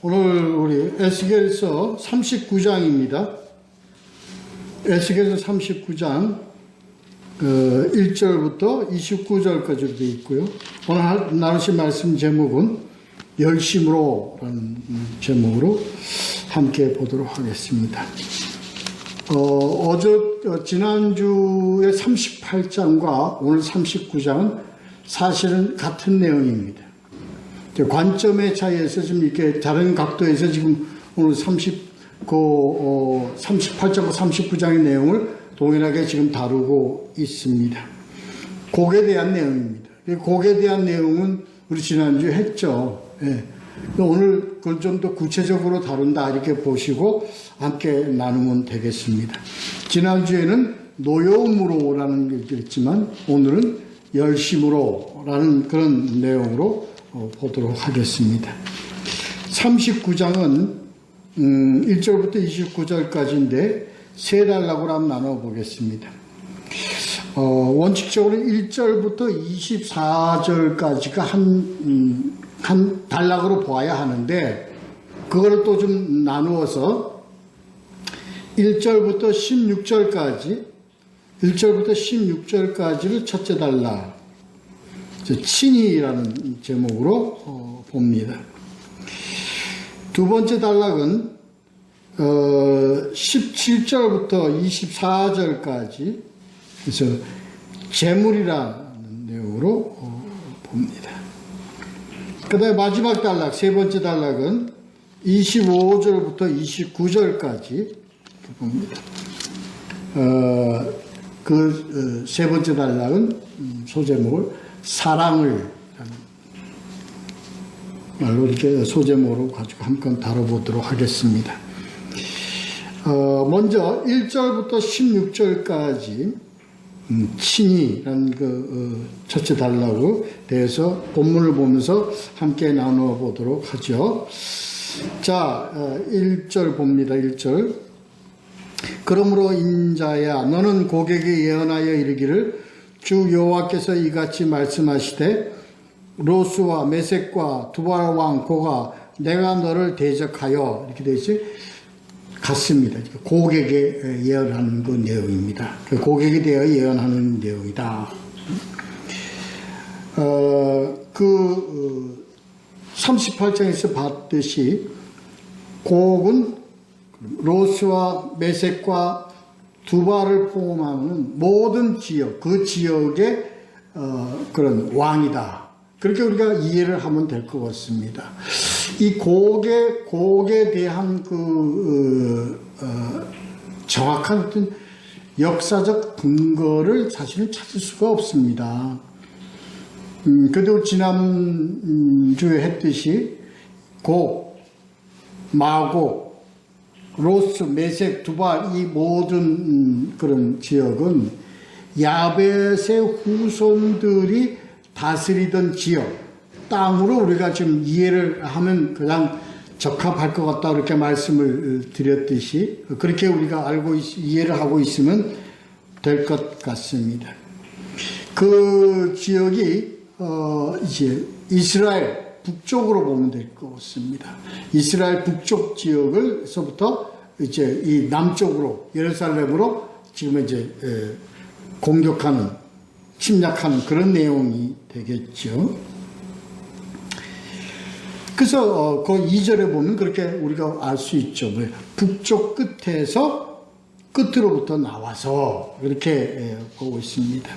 오늘 우리 에스겔서 39장입니다. 에스겔서 39장 1절부터 29절까지 되어 있고요. 오늘 나누실 말씀 제목은 열심으로라는 제목으로 함께 보도록 하겠습니다. 지난주에 38장과 오늘 39장은 사실은 같은 내용입니다. 관점의 차이에서 지금 이렇게 다른 각도에서 지금 오늘 38장과 39장의 내용을 동일하게 지금 다루고 있습니다. 곡에 대한 내용입니다. 곡에 대한 내용은 우리 지난주에 했죠. 예. 오늘 그걸 좀 더 구체적으로 다룬다 이렇게 보시고 함께 나누면 되겠습니다. 지난주에는 노여움으로라는 게 있지만 오늘은 열심으로라는 그런 내용으로 보도록 하겠습니다. 39장은 1절부터 29절까지인데 세 단락으로 한번 나눠보겠습니다. 원칙적으로 1절부터 24절까지가 한 단락으로 보아야 하는데 그거를 또 좀 나누어서 1절부터 16절까지를 첫째 단락 친이라는 제목으로 봅니다. 두 번째 단락은 17절부터 24절까지 그래서 재물이라는 내용으로 봅니다. 그 다음에 마지막 단락 세 번째 단락은 25절부터 29절까지 봅니다. 그 세 번째 단락은 소제목을 사랑을 말로 이렇게 소제목으로 가지고 한번 다뤄보도록 하겠습니다. 먼저 1절부터 16절까지 친이라는 첫째 단락에 대해서 본문을 보면서 함께 나누어 보도록 하죠. 자, 1절 봅니다. 1절. 그러므로 인자야 너는 고객에게 예언하여 이르기를 주 여호와께서 이같이 말씀하시되 로스와 메섹과 두발 왕 고가 내가 너를 대적하여 이렇게 되지 같습니다. 고객에 예언하는 그 내용입니다. 고객에 대하여 예언하는 내용이다. 38장에서 봤듯이 곡은 로스와 메섹과 두발을 포함하는 모든 지역, 그 지역의 그런 왕이다. 그렇게 우리가 이해를 하면 될 것 같습니다. 이 곡에 대한 정확한 어떤 역사적 근거를 사실은 찾을 수가 없습니다. 그래도 지난주에 했듯이 곡, 마곡, 로스, 메섹, 두발 이 모든 그런 지역은 야벳의 후손들이 다스리던 지역, 땅으로 우리가 지금 이해를 하면 그냥 적합할 것 같다 이렇게 말씀을 드렸듯이 그렇게 우리가 이해를 하고 있으면 될 것 같습니다. 그 지역이 이제 이스라엘 북쪽으로 보면 될 것 같습니다. 이스라엘 북쪽 지역을서부터 이제 이 남쪽으로 예루살렘으로 지금 이제 공격하는 침략하는 그런 내용이 되겠죠. 그래서 그 2절에 보면 그렇게 우리가 알 수 있죠. 북쪽 끝에서 끝으로부터 나와서 이렇게 보고 있습니다.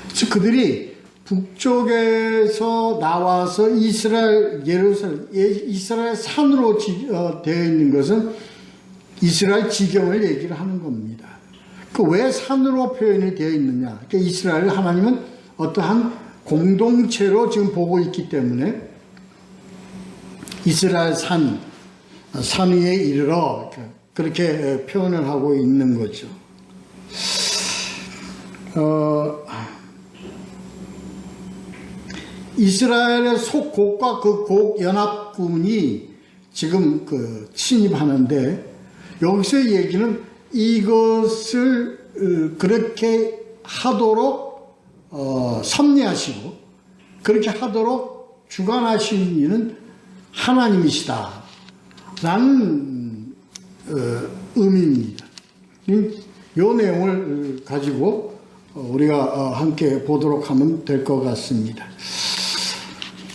그래서 그들이 북쪽에서 나와서 이스라엘 산으로 되어 있는 것은 이스라엘 지경을 얘기를 하는 겁니다. 그 왜 산으로 표현이 되어 있느냐? 그러니까 이스라엘 하나님은 어떠한 공동체로 지금 보고 있기 때문에 이스라엘 산 위에 이르러 그렇게 표현을 하고 있는 거죠. 이스라엘의 속곡과 그 곡 연합군이 지금 침입하는데 여기서 얘기는 이것을 그렇게 하도록 섭리하시고 그렇게 하도록 주관하신 이는 하나님이시다 라는 의미입니다. 이 내용을 가지고 우리가 함께 보도록 하면 될 것 같습니다.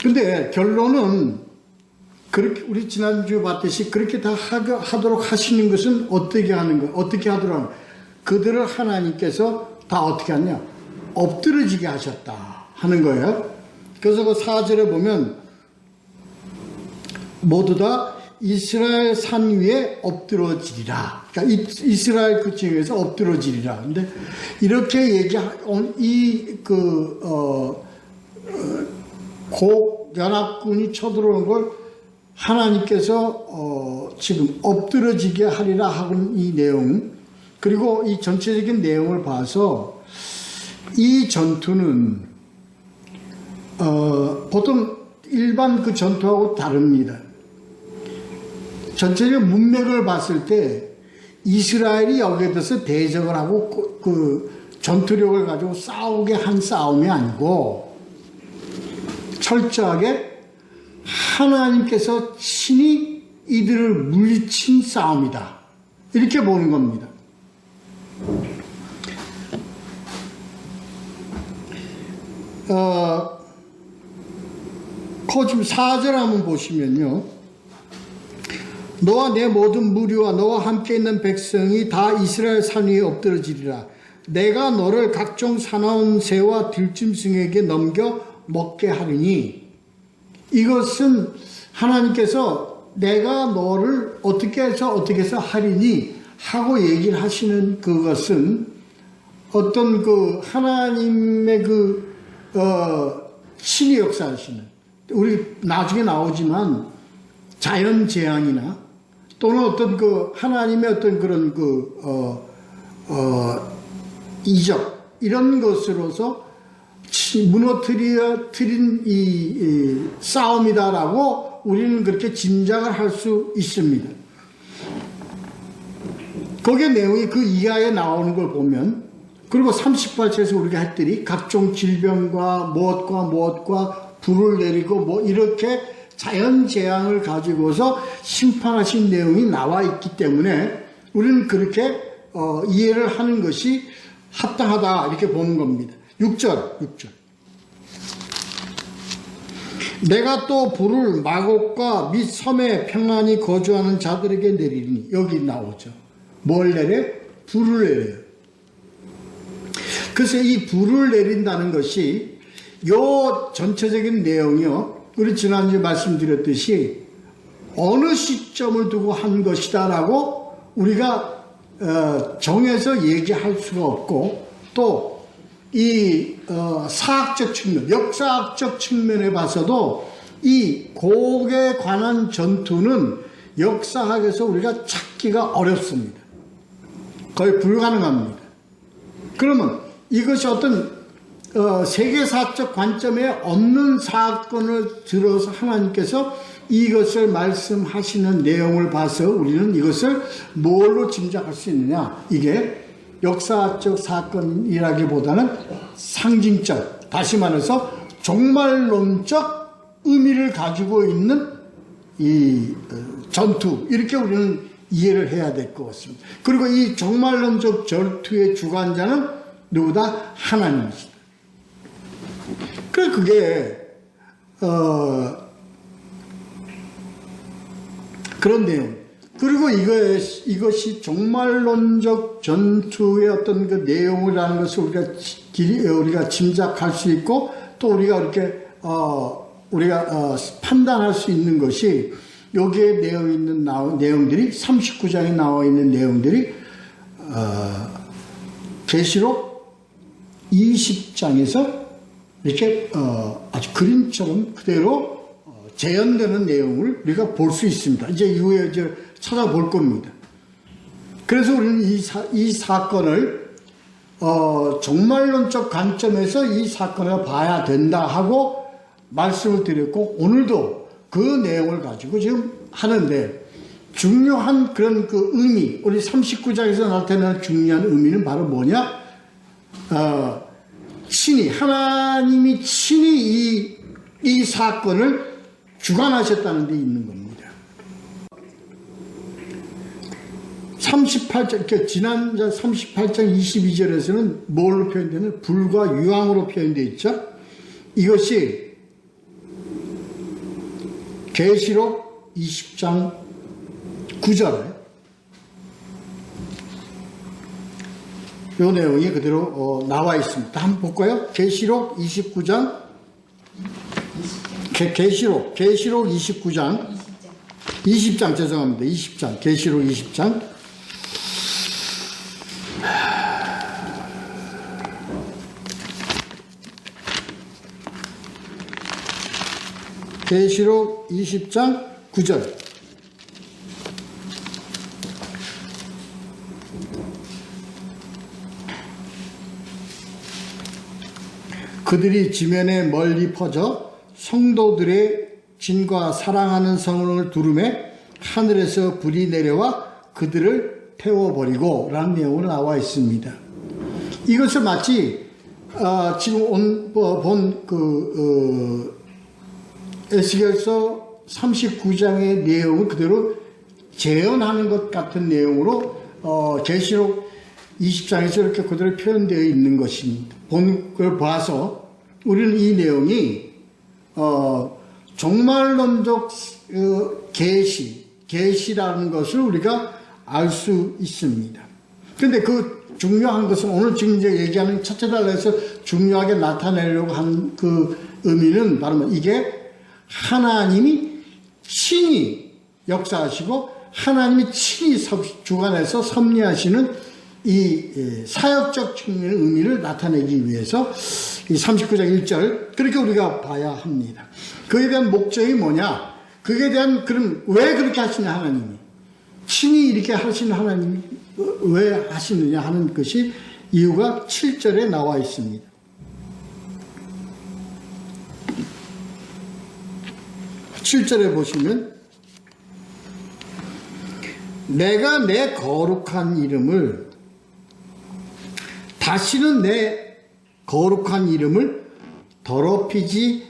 근데 결론은 그렇게 우리 지난주에 봤듯이 그렇게 다 하도록 하시는 것은 어떻게 하는 거예요? 어떻게 하도록 하는 거예요? 그들을 하나님께서 다 어떻게 하냐? 엎드러지게 하셨다 하는 거예요. 그래서 그 4절에 보면 모두 다 이스라엘 산 위에 엎드러지리라. 그러니까 이스라엘 그 지역에서 엎드러지리라. 근데 이렇게 연합군이 쳐들어오는 걸 하나님께서 지금 엎드러지게 하리라 하는 이 내용, 그리고 이 전체적인 내용을 봐서 이 전투는 보통 일반 그 전투하고 다릅니다. 전체적인 문맥을 봤을 때 이스라엘이 여기에 대해서 대적을 하고 그 전투력을 가지고 싸우게 한 싸움이 아니고 철저하게 하나님께서 친히 이들을 물리친 싸움이다, 이렇게 보는 겁니다. 지금 4절 한번 보시면요, 너와 내 모든 무리와 너와 함께 있는 백성이 다 이스라엘 산 위에 엎드러지리라. 내가 너를 각종 사나운 새와 들짐승에게 넘겨 먹게 하리니, 이것은 하나님께서 내가 너를 어떻게 해서 하리니 하고 얘기를 하시는 그것은 어떤 그 하나님의 신이 역사하시는, 우리 나중에 나오지만 자연 재앙이나 또는 어떤 그 하나님의 어떤 그런 이적, 이런 것으로서 무너뜨린 이 싸움이다라고 우리는 그렇게 짐작을 할 수 있습니다. 거기에 내용이 그 이하에 나오는 걸 보면, 그리고 38절에서 우리가 했더니 각종 질병과 무엇과 불을 내리고 뭐 이렇게 자연 재앙을 가지고서 심판하신 내용이 나와 있기 때문에 우리는 그렇게 이해를 하는 것이 합당하다, 이렇게 보는 겁니다. 6절. 내가 또 불을 마곡과 및 섬에 평안히 거주하는 자들에게 내리니, 여기 나오죠. 뭘 내려? 불을 내려요. 그래서 이 불을 내린다는 것이 요 전체적인 내용이요, 우리 지난주에 말씀드렸듯이 어느 시점을 두고 한 것이다 라고 우리가 정해서 얘기할 수가 없고, 또 이 사학적 측면, 역사학적 측면에 봐서도 이 곡에 관한 전투는 역사학에서 우리가 찾기가 어렵습니다. 거의 불가능합니다. 그러면 이것이 어떤 세계사적 관점에 없는 사건을 들어서 하나님께서 이것을 말씀하시는 내용을 봐서 우리는 이것을 뭘로 짐작할 수 있느냐, 이게 역사적 사건이라기보다는 상징적, 다시 말해서 종말론적 의미를 가지고 있는 이 전투, 이렇게 우리는 이해를 해야 될 것 같습니다. 그리고 이 종말론적 전투의 주관자는 누구다? 하나님이시다. 그래서 그게 그런 내용. 그리고 이것이 종말론적 전투의 어떤 그 내용이라는 것을 우리가 짐작할 수 있고, 또 우리가 이렇게 판단할 수 있는 것이 여기에 있는 내용들이 39장에 나와 있는 내용들이 계시록 20장에서 이렇게 아주 그림처럼 그대로 재현되는 내용을 우리가 볼 수 있습니다. 이제 이후에 찾아볼 겁니다. 그래서 우리는 이 사건을 종말론적 관점에서 이 사건을 봐야 된다 하고 말씀을 드렸고, 오늘도 그 내용을 가지고 지금 하는데, 중요한 그런 그 의미, 우리 39장에서 나타나는 중요한 의미는 바로 뭐냐? 하나님이 친히 이 사건을 주관하셨다는 데 있는 겁니다. 38장, 지난 38장 22절에서는 뭘로 표현되는? 불과 유황으로 표현되어 있죠. 이것이 계시록 20장 9절에 이 내용이 그대로 나와 있습니다. 한번 볼까요? 계시록 29장 계시록 29장 20장 죄송합니다. 20장 계시록 20장 계시록 20장 9절 그들이 지면에 멀리 퍼져 성도들의 진과 사랑하는 성을 두름에 하늘에서 불이 내려와 그들을 태워버리고 라는 내용으로 나와 있습니다. 이것을 마치 지금 본 에스겔서 39장의 내용을 그대로 재현하는 것 같은 내용으로 계시록 20장에서 이렇게 그대로 표현되어 있는 것입니다. 본 걸 봐서 우리는 이 내용이 종말론적 계시라는 것을 우리가 알 수 있습니다. 그런데 그 중요한 것은 오늘 지금 이제 얘기하는 첫째 달에서 중요하게 나타내려고 한 그 의미는 바로 이게 하나님이 친히 역사하시고 하나님이 친히 주관해서 섭리하시는 이 사역적 측면의 의미를 나타내기 위해서 이 39장 1절 그렇게 우리가 봐야 합니다. 그에 대한 목적이 뭐냐? 그에 대한 그럼 왜 그렇게 하시냐 하나님이 친히 이렇게 하시는 하나님이 왜 하시느냐 하는 것이 이유가 7절에 나와 있습니다. 7절에 보시면 내가 내 거룩한 이름을 다시는 내 거룩한 이름을 더럽히지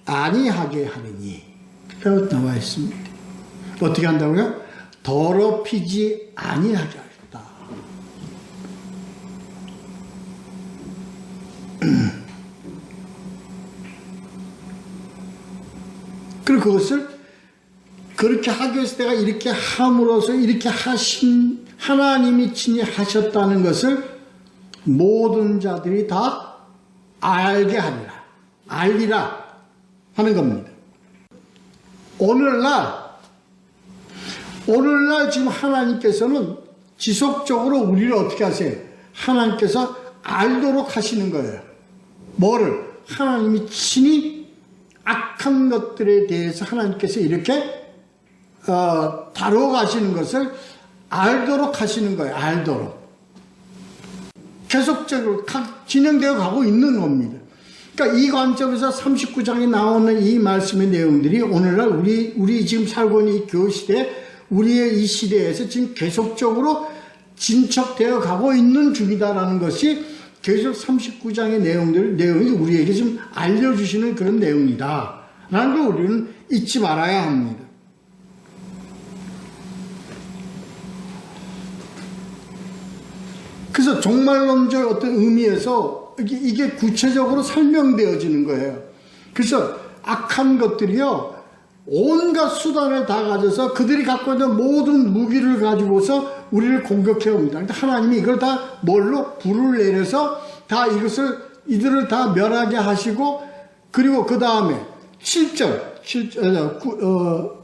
아니하게 하느니 라고 나와 있습니다. 어떻게 한다고요? 더럽히지 아니하게 하겠다. 그리고 그것을 그렇게 하기 위해서 내가 이렇게 함으로써 이렇게 하신 하나님이 친히 하셨다는 것을 모든 자들이 다 알게 하리라, 알리라 하는 겁니다. 오늘날 지금 하나님께서는 지속적으로 우리를 어떻게 하세요? 하나님께서 알도록 하시는 거예요. 뭐를? 하나님이 친히 악한 것들에 대해서 하나님께서 이렇게 다루어 가시는 것을 알도록 하시는 거예요. 알도록. 계속적으로 진행되어 가고 있는 겁니다. 그러니까 이 관점에서 39장에 나오는 이 말씀의 내용들이 오늘날 우리 지금 살고 있는 이 교시대, 우리의 이 시대에서 지금 계속적으로 진척되어 가고 있는 중이다라는 것이 계속 39장의 내용이 우리에게 지금 알려주시는 그런 내용이다. 라는 걸 우리는 잊지 말아야 합니다. 그래서 종말론적 어떤 의미에서 이게 구체적으로 설명되어지는 거예요. 그래서 악한 것들이요, 온갖 수단을 다 가져서 그들이 갖고 있는 모든 무기를 가지고서 우리를 공격해 옵니다. 근데 하나님이 이걸 다 뭘로? 불을 내려서 다 이들을 다 멸하게 하시고, 그리고 그 다음에 7절, 9절.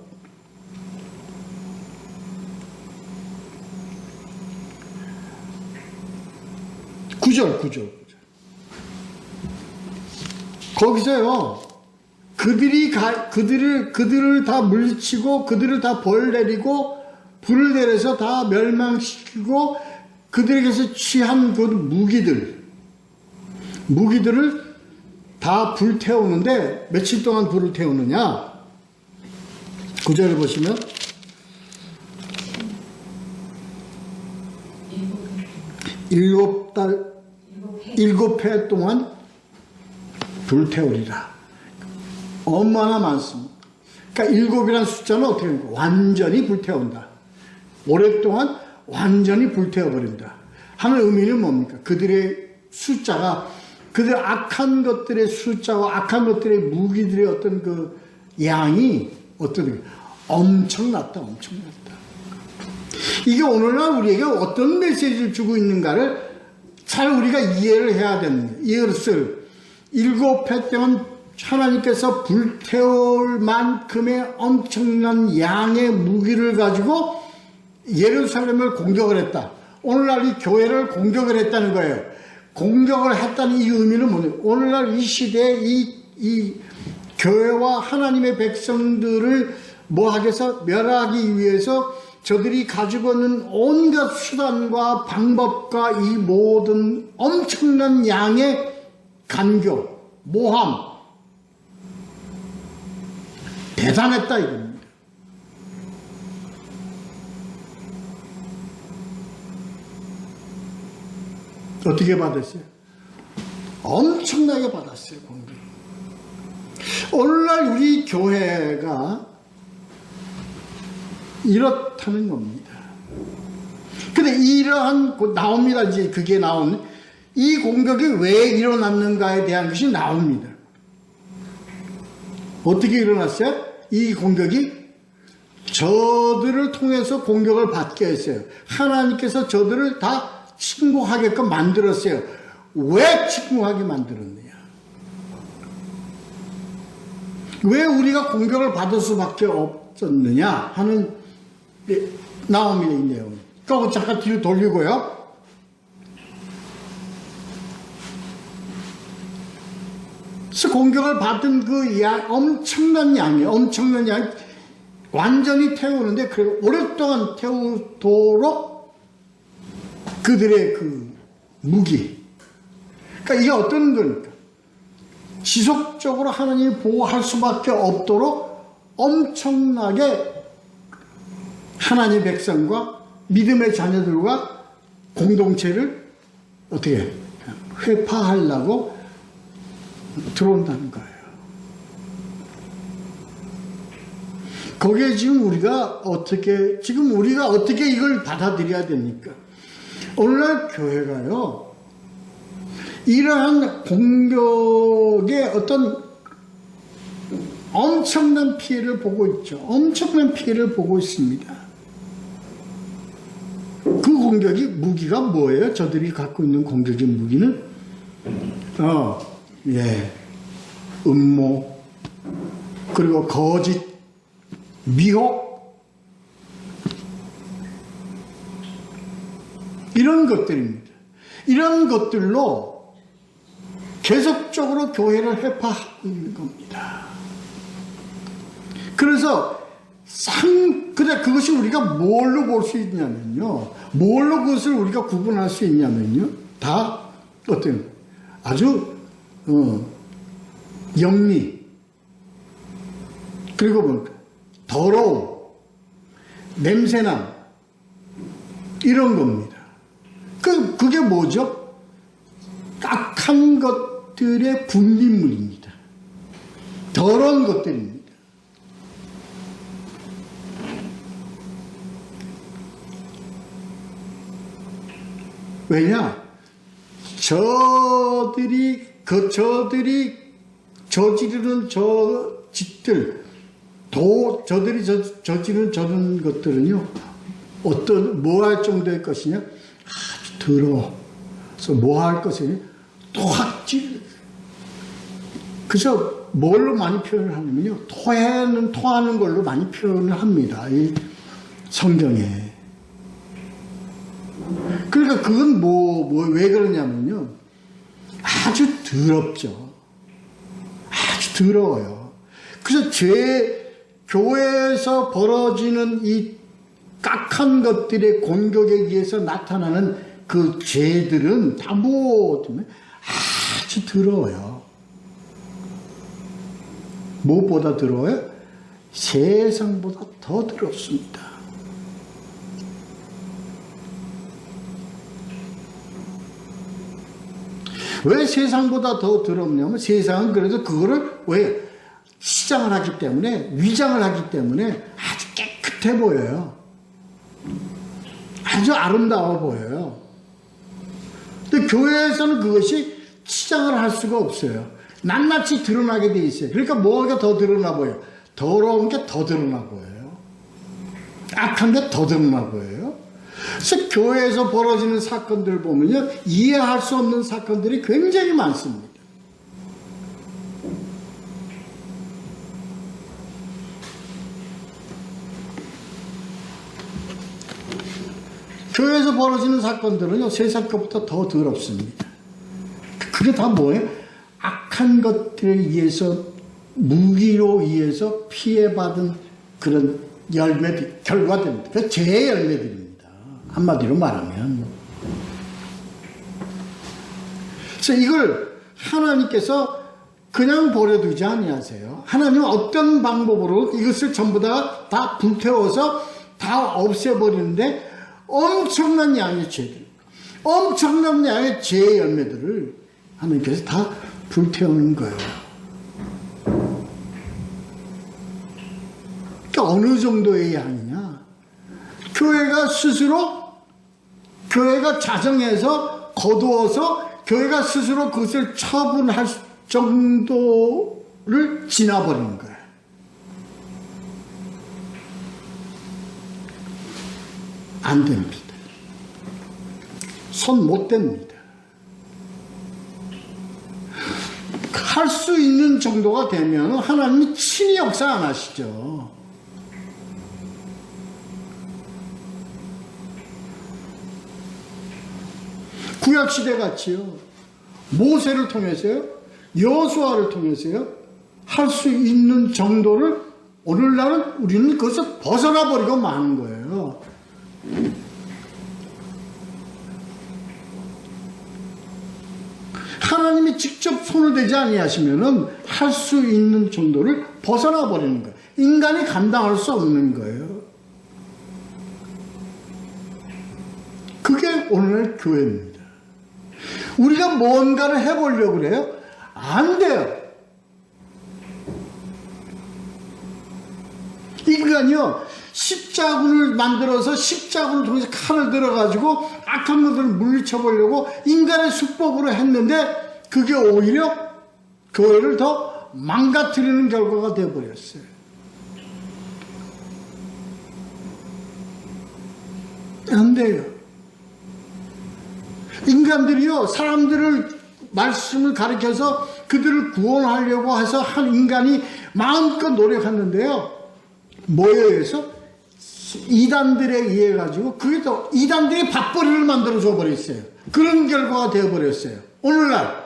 거기서요, 그들을 다 물리치고, 그들을 다 벌 내리고, 불을 내려서 다 멸망시키고, 그들에게서 취한 그 무기들을 다 불태우는데, 며칠 동안 불을 태우느냐? 9절을 보시면, 7해 동안 불태우리라. 얼마나 많습니다. 그러니까 7이라는 숫자는 어떻게 합니까? 완전히 불태운다. 오랫동안 완전히 불태워버린다 하는 의미는 뭡니까? 그들의 숫자가 그들 악한 것들의 숫자와 악한 것들의 무기들의 어떤 그 양이 엄청났다. 이게 오늘날 우리에게 어떤 메시지를 주고 있는가를 잘 우리가 이해를 해야 됩니다. 이것을 7회 때는 하나님께서 불태울 만큼의 엄청난 양의 무기를 가지고 예루살렘을 공격을 했다. 오늘날 이 교회를 공격을 했다는 거예요. 공격을 했다는 이 의미는 뭐냐면 오늘날 이 시대에 이 교회와 하나님의 백성들을 뭐하겠어? 멸하기 위해서 저들이 가지고 있는 온갖 수단과 방법과 이 모든 엄청난 양의 간교, 모함 대단했다 이겁니다. 어떻게 받았어요? 엄청나게 받았어요. 공격. 오늘날 우리 교회가 이렇다는 겁니다. 근데 이러한 나옵니다. 이제 그게 나오는 이 공격이 왜 일어났는가에 대한 것이 나옵니다. 어떻게 일어났어요? 이 공격이 저들을 통해서 공격을 받게 했어요. 하나님께서 저들을 다 침묵하게끔 만들었어요. 왜 침묵하게 만들었느냐? 왜 우리가 공격을 받을 수밖에 없었느냐 하는 나옵니다. 이 내용. 그거 잠깐 뒤로 돌리고요. 공격을 받은 그 엄청난 양이 완전히 태우는데 그걸 오랫동안 태우도록 그들의 그 무기. 그러니까 이게 어떤 겁니까? 지속적으로 하나님이 보호할 수밖에 없도록 엄청나게 하나님의 백성과 믿음의 자녀들과 공동체를 어떻게 회파하려고 들어온다는 거예요. 거기에 지금 우리가 어떻게 이걸 받아들여야 됩니까? 오늘날 교회가요, 이러한 공격의 어떤 엄청난 피해를 보고 있죠. 엄청난 피해를 보고 있습니다. 그 공격이 무기가 뭐예요? 저들이 갖고 있는 공격의 무기는 음모, 그리고 거짓, 미혹, 이런 것들입니다. 이런 것들로 계속적으로 교회를 회파하는 겁니다. 그래서 그것이 우리가 뭘로 볼 수 있냐면요. 뭘로 그것을 우리가 구분할 수 있냐면요. 다 아주 영리, 그리고 뭡니까? 더러움, 냄새남, 이런 겁니다. 그게 뭐죠? 악한 것들의 분비물입니다. 더러운 것들입니다. 왜냐? 저들이 저지르는 짓들, 저들이 저지르는 저런 것들은요, 뭐 할 정도의 것이냐? 아주 더러워. 그래서 뭐 할 것이냐? 토악질. 그래서 뭘로 많이 표현을 하냐면요, 토하는 걸로 많이 표현을 합니다. 이 성경에. 그러니까 그건 왜 그러냐면요, 아주 더럽죠. 아주 더러워요. 그래서 교회에서 벌어지는 이 악한 것들의 공격에 의해서 나타나는 그 죄들은 다 아주 더러워요. 무엇보다 더러워요? 세상보다 더 더럽습니다. 왜 세상보다 더 더럽냐면, 세상은 그래도 그거를 왜 시장을 하기 때문에, 위장을 하기 때문에 아주 깨끗해 보여요. 아주 아름다워 보여요. 근데 교회에서는 그것이 치장을 할 수가 없어요. 낱낱이 드러나게 돼 있어요. 그러니까 뭐가 더 드러나 보여요? 더러운 게 더 드러나 보여요. 악한 게 더 드러나 보여요. 그래서 교회에서 벌어지는 사건들 보면요, 이해할 수 없는 사건들이 굉장히 많습니다. 교회에서 벌어지는 사건들은요, 세상 것보다 더 더럽습니다. 그게 다 뭐예요? 악한 것들에 의해서, 무기로 의해서 피해받은 그런 열매들, 결과들입니다. 그 죄의 열매들입니다. 한마디로 말하면. 그래서 이걸 하나님께서 그냥 버려두지 아니하세요. 하나님은 어떤 방법으로 이것을 전부 다 불태워서 다 없애버리는데, 엄청난 양의 죄들, 엄청난 양의 죄의 열매들을 하나님께서 다 불태우는 거예요. 그러니까 어느 정도의 양이냐? 교회가 스스로, 교회가 자정해서 거두어서 교회가 스스로 그것을 처분할 정도를 지나버리는 거예요. 안 됩니다. 손 못 댑니다. 할 수 있는 정도가 되면 하나님이 친히 역사 안 하시죠. 구약시대 같이요. 모세를 통해서요. 여호수아를 통해서요. 할 수 있는 정도를 오늘날은 우리는 그것을 벗어나 버리고 마는 거예요. 하나님이 직접 손을 대지 아니하시면은 할 수 있는 정도를 벗어나 버리는 거예요. 인간이 감당할 수 없는 거예요. 그게 오늘날 교회입니다. 우리가 뭔가를 해보려고 그래요? 안 돼요. 인간이요, 십자군을 만들어서 십자군을 통해서 칼을 들어가지고 악한 것들을 물리쳐보려고 인간의 수법으로 했는데 그게 오히려 교회를 더 망가뜨리는 결과가 되어버렸어요. 안 돼요. 인간들이요, 사람들을 말씀을 가르쳐서 그들을 구원하려고 해서 한 인간이 마음껏 노력했는데요, 뭐에 의해서? 이단들에 의해 가지고 그게 또 이단들이 밥벌이를 만들어 줘 버렸어요. 그런 결과가 되어 버렸어요. 오늘날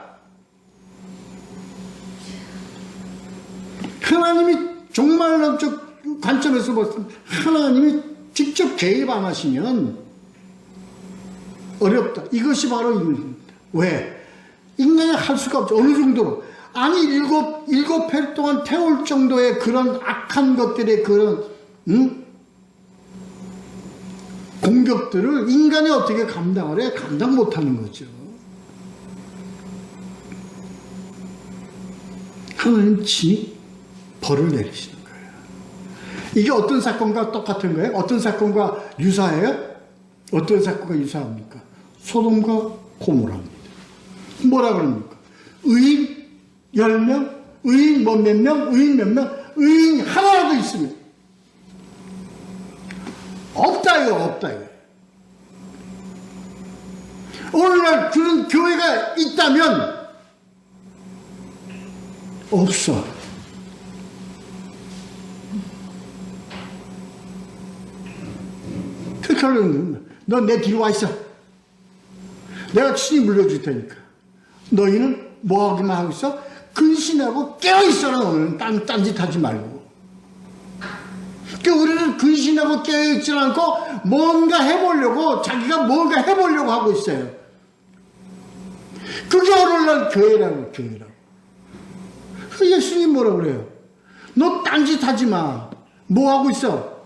하나님이 종말론적 관점에서 봤을 때 하나님이 직접 개입 안 하시면 어렵다. 이것이 바로 인간입니다. 왜? 인간이 할 수가 없죠. 어느 정도로? 아니, 일곱 해 동안 태울 정도의 그런 악한 것들의 그런, 공격들을 인간이 어떻게 감당을 해? 감당 못 하는 거죠. 하나님 친히 벌을 내리시는 거예요. 이게 어떤 사건과 똑같은 거예요? 어떤 사건과 유사해요? 어떤 사건과 유사합니까? 소돔과 고모라입니다. 뭐라 그럽니까? 의인 10명, 의인 몇 명, 의인 몇 명, 의인 하나라도 있으면 없다요, 없다요. 오늘날 그런 교회가 있다면 없어. 그렇게 하려는 거야. 너 내 뒤로 와 있어. 내가 친히 물려줄 테니까. 너희는 뭐 하기만 하고 있어? 근신하고 깨어있어라. 오늘은 딴짓 하지 말고. 그러니까 우리는 근신하고 깨어있지 않고 뭔가 해보려고, 자기가 뭔가 해보려고 하고 있어요. 그게 오늘날 교회라고, 교회라고. 예수님 뭐라 그래요? 너 딴짓 하지 마. 뭐 하고 있어?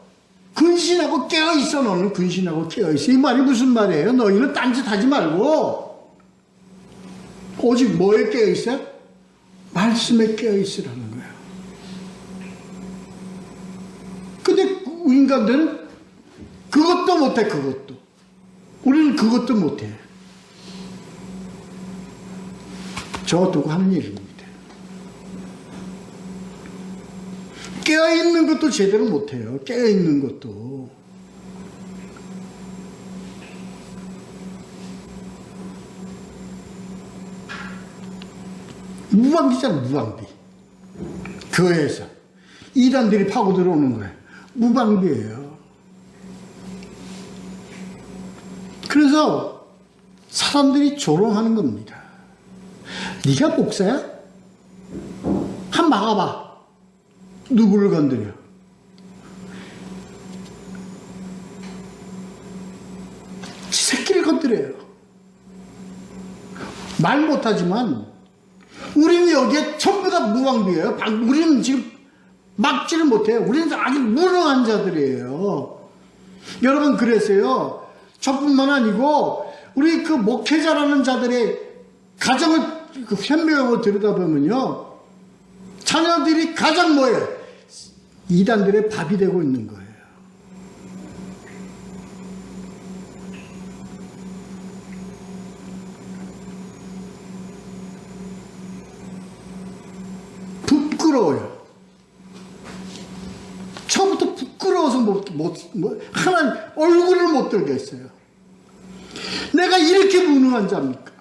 근신하고 깨어있어. 너는 근신하고 깨어있어. 이 말이 무슨 말이에요? 너희는 딴짓 하지 말고 오직 뭐에 깨어있어? 말씀에 깨어있으라는 거예요. 인간들은 그것도 못해, 그것도. 우리는 그것도 못해. 저 두고 하는 일입니다. 깨어있는 것도 제대로 못해요. 깨어있는 것도. 무방비잖아, 무방비. 교회에서 이단들이 파고 들어오는 거예요. 무방비예요. 그래서 사람들이 조롱하는 겁니다. 네가 목사야? 한 막아봐. 누구를 건드려? 지 새끼를 건드려요. 말 못하지만 우리는 여기에 전부 다 무방비예요. 우리는 지금 막지를 못해요. 우리는 아주 무능한 자들이에요. 여러분, 그래서요, 저뿐만 아니고 우리 그 목회자라는 자들의 가정을 현명하고 들여다보면요, 자녀들이 가장 뭐예요? 이단들의 밥이 되고 있는 거예요. 부끄러워요. 처음부터 부끄러워서 하나님 얼굴을 못 들겠어요. 내가 이렇게 무능한 자입니까?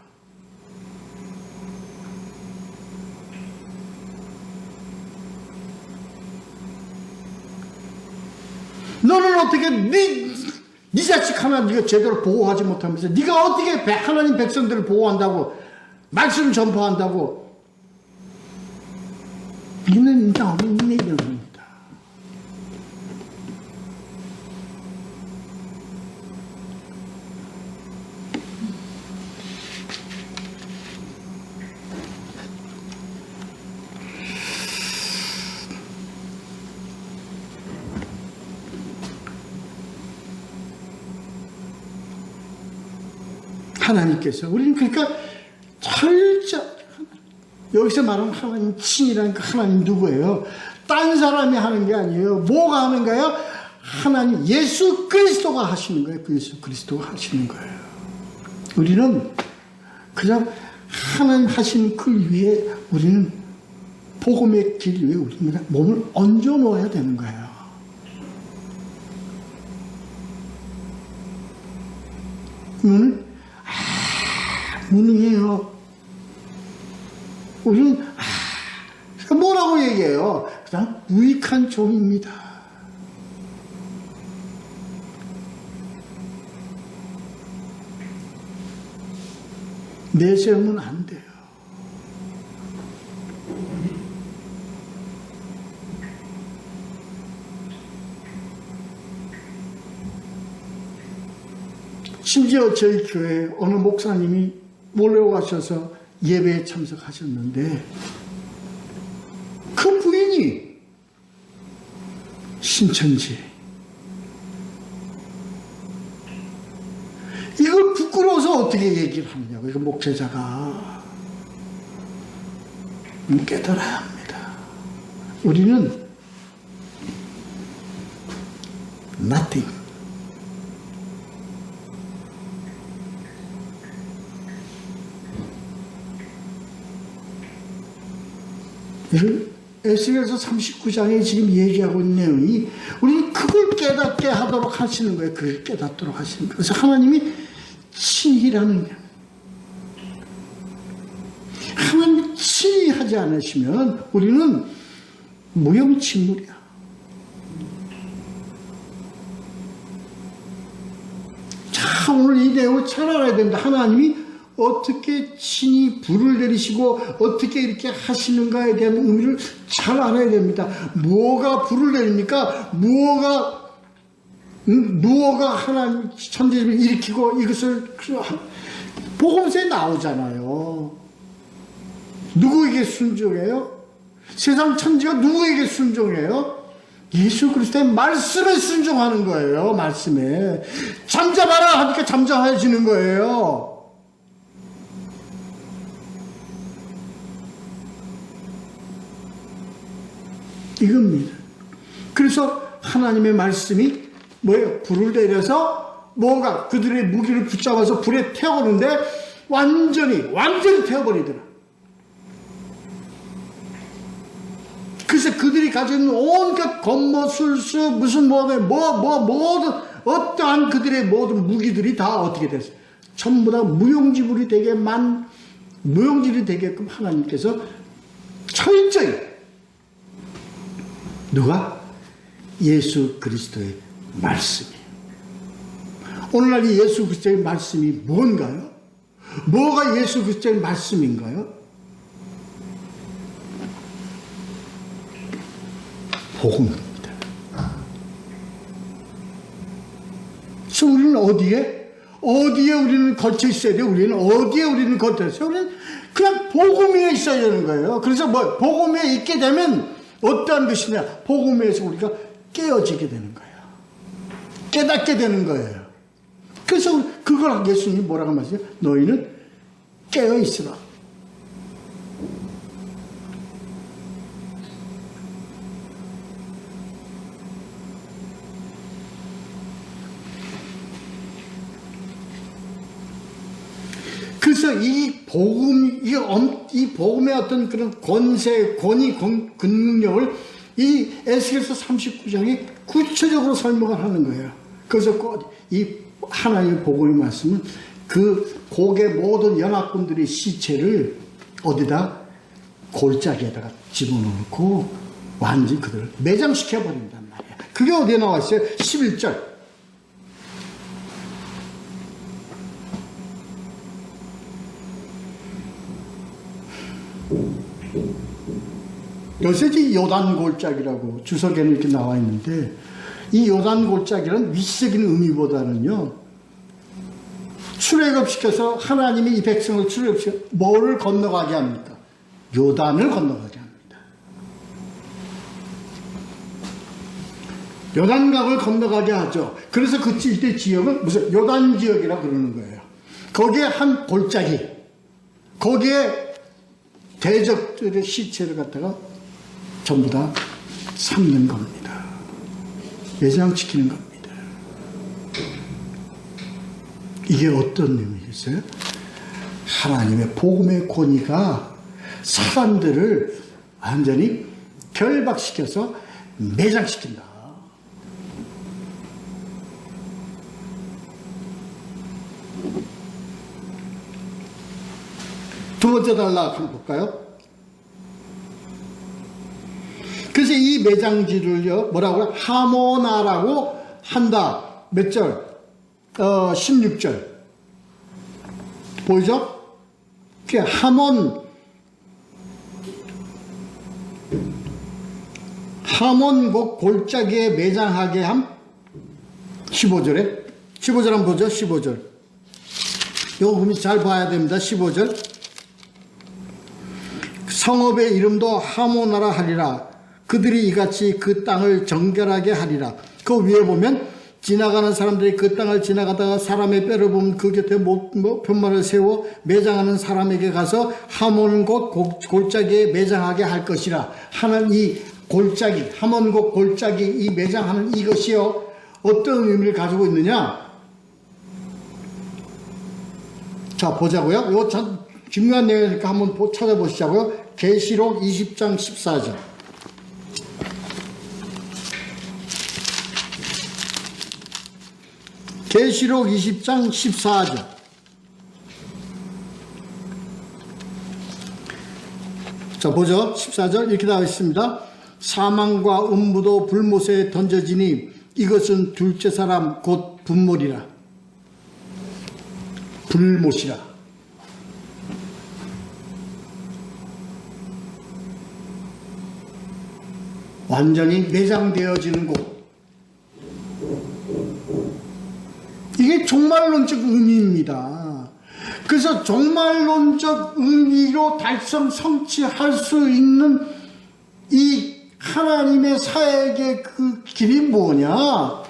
너는 어떻게 네 자식 하나 네가 제대로 보호하지 못하면서 네가 어떻게 하나님 백성들을 보호한다고, 말씀을 전파한다고? 이는 너무 내려옵니다. 하나님께서 우리는 그러니까 여기서 말하는 하나님 친이라는 그 하나님 누구예요? 딴 사람이 하는 게 아니에요. 뭐가 하는 거예요? 하나님 예수 그리스도가 하시는 거예요. 그 예수 그리스도가 하시는 거예요. 우리는 그냥 하나님 하시는 그 위에 우리는 복음의 길 위에 우리는 몸을 얹어 놓아야 되는 거예요. 이거는 무능해요. 우리는 뭐라고 얘기해요? 그냥 유익한 종입니다. 내세우면 안 돼요. 심지어 저희 교회에 어느 목사님이 몰려가셔서 예배에 참석하셨는데 그 부인이 신천지, 이걸 부끄러워서 어떻게 얘기를 하느냐고. 이거 목회자가 깨달아야 합니다. 우리는 nothing. 에스겔서 39장에 지금 얘기하고 있는 내용이 우리는 그걸 깨닫게 하도록 하시는 거예요. 그걸 깨닫도록 하시는 거예요. 그래서 하나님이 친히라는 게, 하나님이 친히 하지 않으시면 우리는 무용침물이야. 자, 오늘 이 내용을 잘 알아야 된다. 하나님이 어떻게 친히 불을 내리시고 어떻게 이렇게 하시는가에 대한 의미를 잘 알아야 됩니다. 무엇가 불을 내립니까? 무엇가 하나님 천지를 일으키고 이것을 복음서에 나오잖아요. 누구에게 순종해요? 세상 천지가 누구에게 순종해요? 예수 그리스도의 말씀에 순종하는 거예요. 말씀에. 잠잠하라 하니까 잠잠해지는 거예요. 이겁니다. 그래서 하나님의 말씀이 뭐예요? 불을 내려서 뭐가 그들의 무기를 붙잡아서 불에 태우는데 완전히 태워버리더라. 그래서 그들이 가지고 있는 온갖 권모술수 무슨 모든 어떠한 그들의 모든 무기들이 다 어떻게 됐어요? 전부 다 무용지물이 되게끔 하나님께서 철저히 누가? 예수 그리스도의 말씀이에요. 오늘날 이 예수 그리스도의 말씀이 뭔가요? 뭐가 예수 그리스도의 말씀인가요? 복음입니다. 그래서 우리는 어디에 우리는 걸쳐 있어야 돼요? 어디에 우리는 걸쳐 있어요? 우리는 그냥 복음 위에 있어야 되는 거예요. 그래서 복음 위에 있게 되면 어떠한 것이냐? 복음 위에서 우리가 깨어지게 되는 거예요. 깨닫게 되는 거예요. 그래서 그걸 예수님이 뭐라고 말씀하세요? 너희는 깨어 있으라. 그래서 이 복음의 어떤 그런 권세, 권위, 근능력을 이 에스겔서 39장에 구체적으로 설명을 하는 거예요. 그래서 이 하나님의 복음의 말씀은 그 곡의 모든 연합군들의 시체를 어디다? 골짜기에다가 집어넣고 완전히 그들을 매장시켜버린단 말이에요. 그게 어디에 나와 있어요? 11절. 요새 요단 골짜기라고 주석에는 이렇게 나와 있는데, 이 요단 골짜기는 위시적인 의미보다는요, 출애굽시켜서 하나님이 이 백성을 출애굽시켜 뭐를 건너가게 합니까? 요단을 건너가게 합니다. 요단강을 건너가게 하죠. 그래서 그 일대 지역은 무슨 요단 지역이라고 그러는 거예요. 거기에 한 골짜기, 거기에 대적들의 시체를 갖다가 전부 다 삶는 겁니다. 매장시키는 겁니다. 이게 어떤 의미겠어요? 하나님의 복음의 권위가 사람들을 완전히 결박시켜서 매장시킨다. 두 번째 단락 한번 볼까요? 그래서 이 매장지를요, 뭐라고요? 하모나라고 한다. 몇 절? 16절. 보이죠? 하몬 골짜기에 매장하게 함. 15절에. 15절 한번 보죠. 15절. 요거 잘 봐야 됩니다. 15절. 성읍의 이름도 하모나라 하리라. 그들이 이같이 그 땅을 정결하게 하리라. 그 위에 보면 지나가는 사람들이 그 땅을 지나가다가 사람의 뼈를 보면 그 곁에 편말을 세워 매장하는 사람에게 가서 하몬 곳 골짜기에 매장하게 할 것이라. 하는 이 골짜기, 하몬 곳 골짜기 이 매장하는 이것이요, 어떤 의미를 가지고 있느냐? 자, 보자고요. 이거 참 중요한 내용이니까 한번 찾아보시자고요. 계시록 20장 14절. 계시록 20장 14절. 자, 보죠. 14절 이렇게 나와 있습니다. 사망과 음부도 불못에 던져지니 이것은 둘째 사람 곧 분몰이라. 불못이라. 완전히 매장되어지는 곳. 이게 종말론적 의미입니다. 그래서 종말론적 의미로 성취할 수 있는 이 하나님의 사역의 그 길이 뭐냐?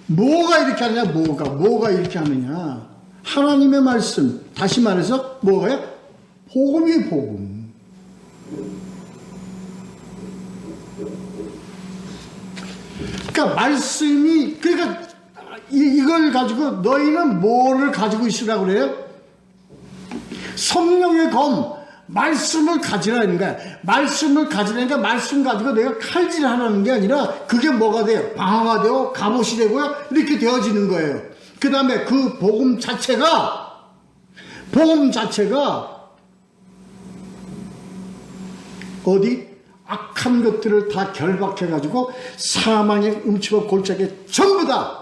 뭐가 이렇게 하느냐? 뭐가 이렇게 하느냐? 하나님의 말씀. 다시 말해서 뭐가요? 복음이 복음. 그러니까 말씀이, 그러니까 이걸 가지고 너희는 뭐를 가지고 있으라고 그래요? 성령의 검, 말씀을 가지라는 거야. 말씀을 가지라니까 말씀 가지고 내가 칼질하는 게 아니라 그게 뭐가 돼요? 방어가 되고 갑옷이 되고요. 이렇게 되어지는 거예요. 그 다음에 그 복음 자체가 어디? 악한 것들을 다 결박해가지고 사망의 음치와 골짜기에 전부 다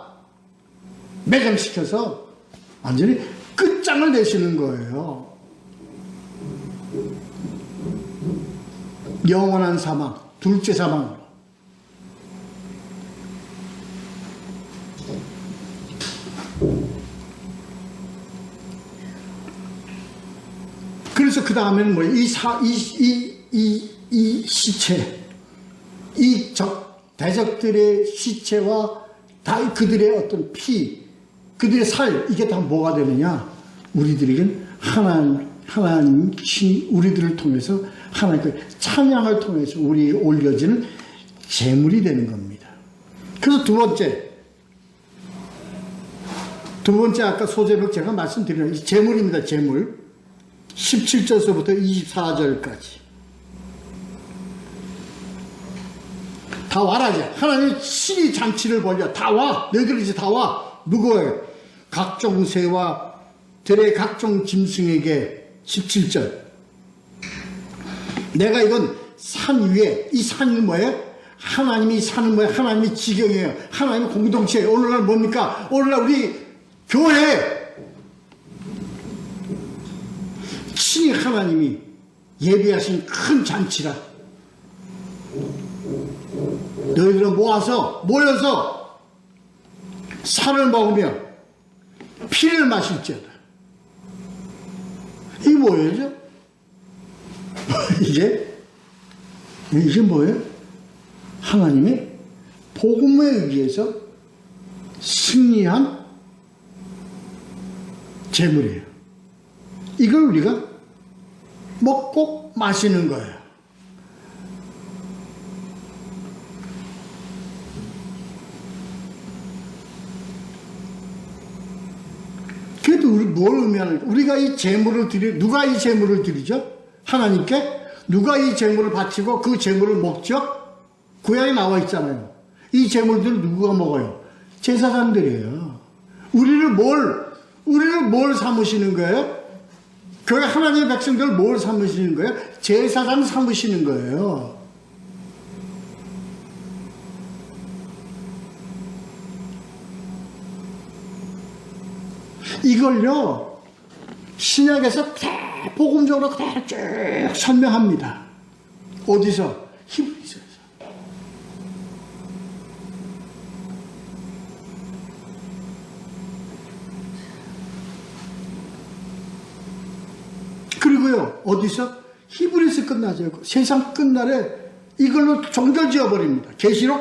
매장시켜서 완전히 끝장을 내시는 거예요. 영원한 사망, 둘째 사망. 그래서 그 다음에는 뭐예요? 이 시체, 이 대적들의 시체와 다 그들의 어떤 피, 그들의 살, 이게 다 뭐가 되느냐? 우리들에겐 하나님 신 우리들을 통해서 하나님께 찬양을 통해서 우리에게 올려지는 제물이 되는 겁니다. 그래서 두 번째 아까 소재벽 제가 말씀드린 제물입니다. 제물 17절서부터 24절까지 다 와라 이제. 하나님 신이 잔치를 벌려. 다 와. 너희들 이제 다 와. 누구에게? 각종 새와 들의 각종 짐승에게. 17절. 내가 이건 산 위에, 이 산이 뭐예요? 하나님이 사는 뭐예요? 하나님의 지경이에요. 하나님의 공동체예요. 오늘날 뭡니까? 오늘날 우리 교회 친히 하나님이 예비하신 큰 잔치라. 너희들은 모여서 살을 먹으며 피를 마실지어다. 이게 뭐예요? 이게 뭐예요? 하나님의 복음에 의해서 승리한 제물이에요. 이걸 우리가 먹고 마시는 거예요. 그래도 뭘 의미하는 거예요? 우리가 이 제물을 누가 이 제물을 드리죠? 하나님께? 누가 이 제물을 바치고 그 제물을 먹죠? 구약에 나와 있잖아요. 이 제물들을 누가 먹어요? 제사장들이에요. 우리를 뭘 삼으시는 거예요? 교회 하나님의 백성들을 뭘 삼으시는 거예요? 제사장 삼으시는 거예요. 이걸요, 신약에서 복음적으로 그대로 쭉 설명합니다. 어디서? 히브리서에서. 그리고요, 어디서? 히브리서 끝나죠. 세상 끝날에 이걸로 종결 지어버립니다. 계시록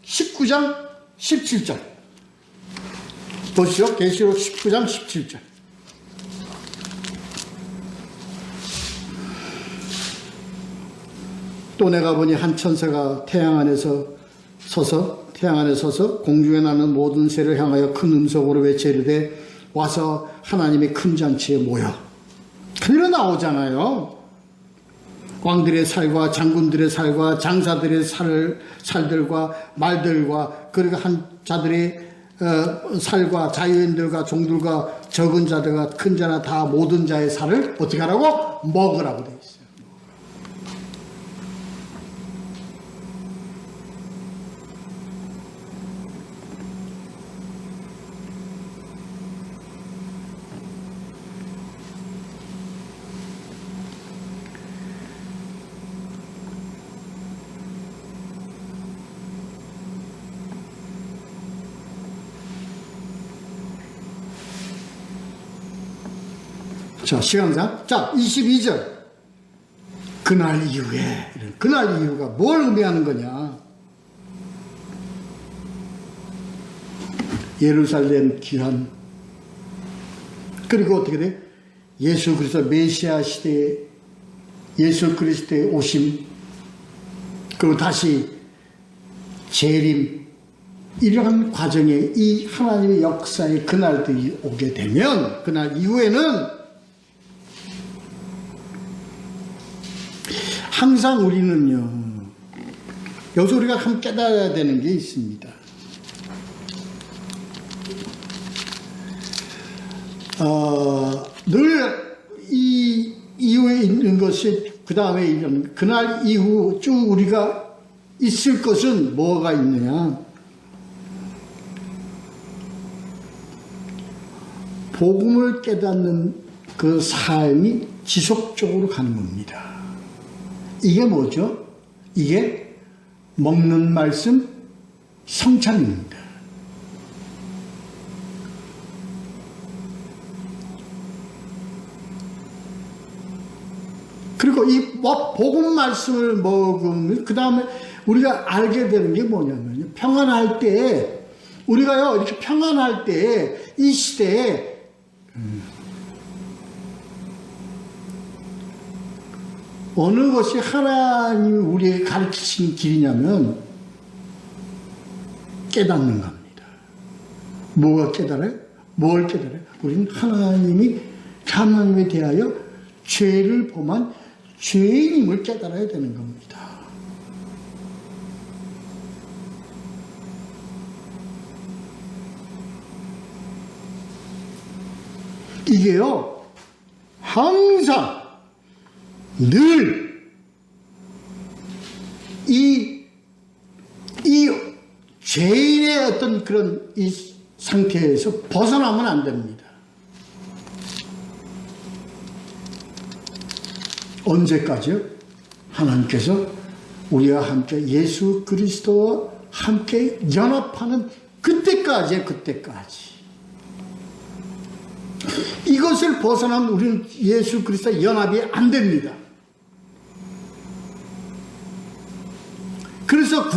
19장 17절. 보시죠. 계시록 19장 17절. 또 내가 보니 한 천사가 태양 안에 서서 공중에 나는 모든 새를 향하여 큰 음성으로 외치르되 와서 하나님의 큰 잔치에 모여. 그대로 나오잖아요. 왕들의 살과 장군들의 살과 장사들의 살들과 말들과 그리고 한 자들의 살과 자유인들과 종들과 적은 자들과 큰 자나 다 모든 자의 살을 어떻게 하라고? 먹으라고 되어 있어요. 자, 시간상. 자, 22절. 그날 이후에. 그날 이후가 뭘 의미하는 거냐. 예루살렘 귀환. 그리고 어떻게 돼? 예수 그리스도 메시아 시대에 예수 그리스도의 오심. 그리고 다시 재림. 이러한 과정에 이 하나님의 역사의 그날들이 오게 되면 그날 이후에는 항상 우리는요, 여기서 우리가 함께 깨달아야 되는 게 있습니다. 늘 이 이후에 있는 것이 그 다음에 이런 그날 이후 쭉 우리가 있을 것은 뭐가 있느냐? 복음을 깨닫는 그 삶이 지속적으로 가는 겁니다. 이게 뭐죠? 이게 먹는 말씀 성찬입니다. 그리고 이 복음 말씀을 먹으면 그 다음에 우리가 알게 되는 게 뭐냐면요, 평안할 때 우리가요 이렇게 평안할 때 이 시대에 어느 것이 하나님이 우리에게 가르치신 길이냐면 깨닫는 겁니다. 뭐가 깨달아요? 뭘 깨달아요? 우리는 하나님에 대하여 죄를 범한 죄인임을 깨달아야 되는 겁니다. 이게요, 항상 늘 이 죄인의 어떤 그런 이 상태에서 벗어나면 안 됩니다. 언제까지요? 하나님께서 우리와 함께 예수 그리스도와 함께 연합하는 그때까지예요. 그때까지. 이것을 벗어나면 우리는 예수 그리스도와 연합이 안 됩니다. 그래서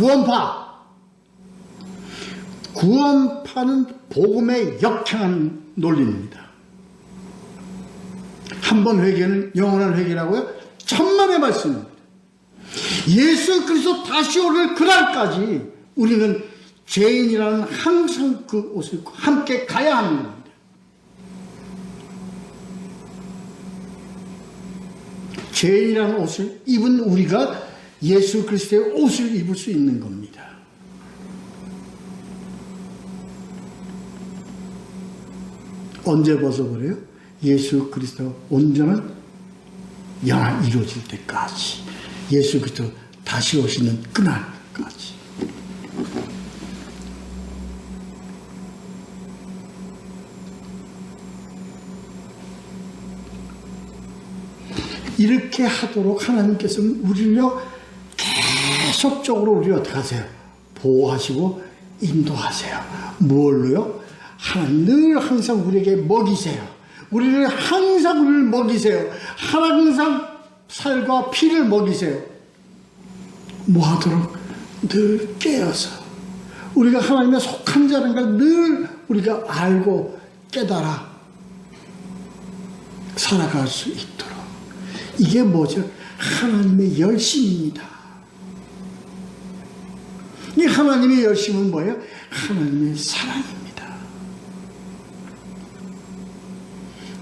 구원파는 복음에 역행한 논리입니다. 한 번 회개는 영원한 회개라고요? 천만의 말씀입니다. 예수 그리스도 다시 오를 그날까지 우리는 죄인이라는 항상 그 옷을 입고 함께 가야 하는 겁니다. 죄인이라는 옷을 입은 우리가 예수 그리스도의 옷을 입을 수 있는 겁니다. 언제 벗어버려요? 예수 그리스도 온전한 연합이 이루어질 때까지, 예수 그리스도 다시 오시는 그날까지. 이렇게 하도록 하나님께서는 우리를 계속적으로 우리를 어떻게 하세요? 보호하시고 인도하세요. 뭘로요? 하나님 늘 항상 우리에게 먹이세요. 우리를 먹이세요. 항상 살과 피를 먹이세요. 뭐 하도록? 늘 깨어서 우리가 하나님의 속한 자라는 걸 늘 우리가 알고 깨달아 살아갈 수 있도록. 이게 뭐죠? 하나님의 열심입니다. 이 하나님의 열심은 뭐예요? 하나님의 사랑입니다.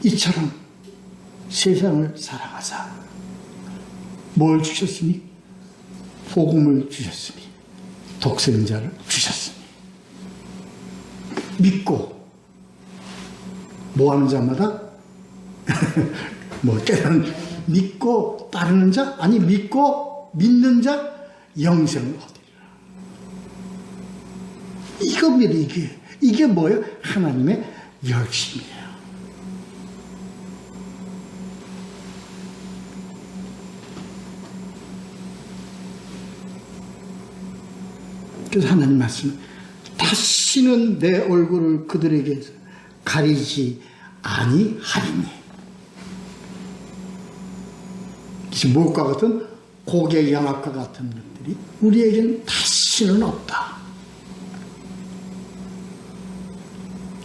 이처럼 세상을 사랑하사 뭘 주셨으니? 복음을 주셨으니, 독생자를 주셨으니, 믿고 뭐하는 자마다 깨달은 믿고 따르는 자, 아니 믿고 믿는 자 영생을 얻으리라. 이겁니다. 이게 뭐예요? 하나님의 열심이에요. 그래서 하나님 말씀, 다시는 내 얼굴을 그들에게 가리지 아니하리니. 무엇과 같은? 고개 연합과 같은 것들이 우리에게는 다시는 없다.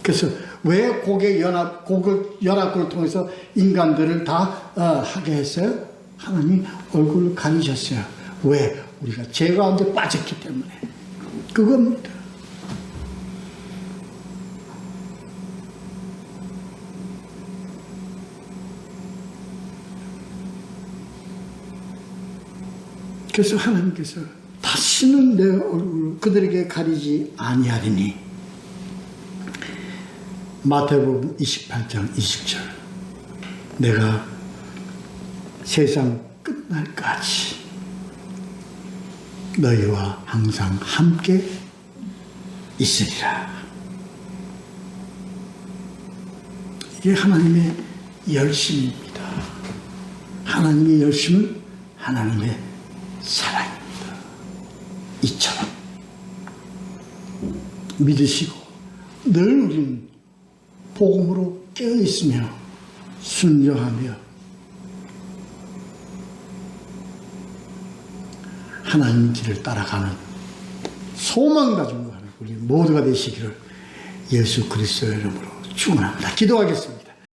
그래서 왜 고개 연합을 통해서 인간들을 다 하게 했어요? 하나님 얼굴을 가리셨어요. 왜? 우리가 죄 가운데 빠졌기 때문에. 그겁니다. 그래서 하나님께서 다시는 내 얼굴을 그들에게 가리지 아니하리니 마태복음 28장 20절 내가 세상 끝날까지 너희와 항상 함께 있으리라. 이게 하나님의 열심입니다. 하나님의 열심은 하나님의 사랑입니다. 이처럼 믿으시고 늘 우리는 복음으로 깨어있으며 순종하며 하나님의 길을 따라가는 소망 가지고 가는 우리 모두가 되시기를 예수 그리스도의 이름으로 축원합니다. 기도하겠습니다.